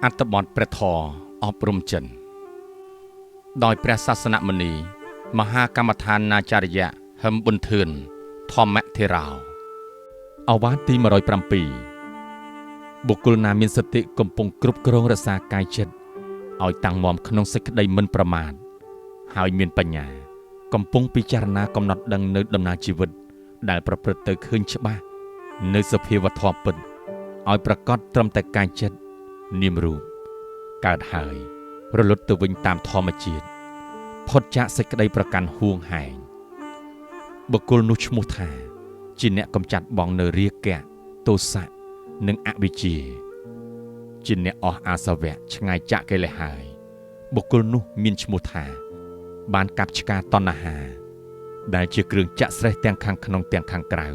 អត្តបទព្រះធម៌អប់រំចិនដោយព្រះសាសនមុនីមហាកម្មដ្ឋានាចារ្យហឹមប៊ុនធឿនធម្មធេរោអវាទទី107បុគ្គលណាមានសតិកំពុងគ្រប់គ្រងរក្សាកាយចិត្តឲ្យតាំងមាំក្នុងសេចក្តីមិនប្រមាទហើយមានបញ្ញាកំពុងពិចារណាកំណត់ដឹងនៅដំណើរជីវិតដែលប្រព្រឹត្តទៅឃើញច្បាស់នៅសភាវធម៌ពិតឲ្យប្រកបត្រឹមតែកាយចិត្តនាមរូបកើតហើយរលត់ទៅវិញតាមធម្មជាតិផុតចាកសេចក្តីប្រកាន់ហួងហែងបុគ្គលនោះឈ្មោះថាជាអ្នកកំចាត់បងនៅរាគៈទោសៈនិងអវិជ្ជាជាអ្នកអស់អាសវៈឆ្ងាយចាកកិលេសហើយបុគ្គលនោះមានឈ្មោះថាបានកាប់ឆ្ការតណ្ហាដែលជាគ្រឿងចាក់ស្រេះទាំងខាងក្នុងទាំងខាងក្រៅ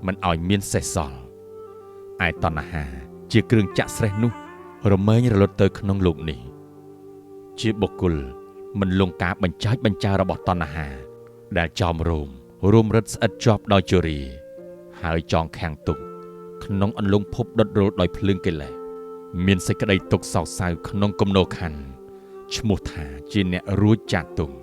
មិនឲ្យមានសេសសល់ឯតណ្ហាជាគ្រឿងចាក់ស្រេះនោះរមែងរលត់ទៅក្នុងលោកនេះជាបុគ្គលមិនលងការបញ្ចើចបញ្ចើរបស់តណ្ហាដែលចោមរោមរួមរិទ្ធស្អិតជាប់ដោយជរាហើយចងខាំងទុកក្នុងអន្លង់ភពដុតរលដោយភ្លើងកិលេសមានសេចក្តីទុក្ខសោកសៅក្នុងគំនោខណ្ឌឈ្មោះថាជាអ្នករួចចាកទុក្ខ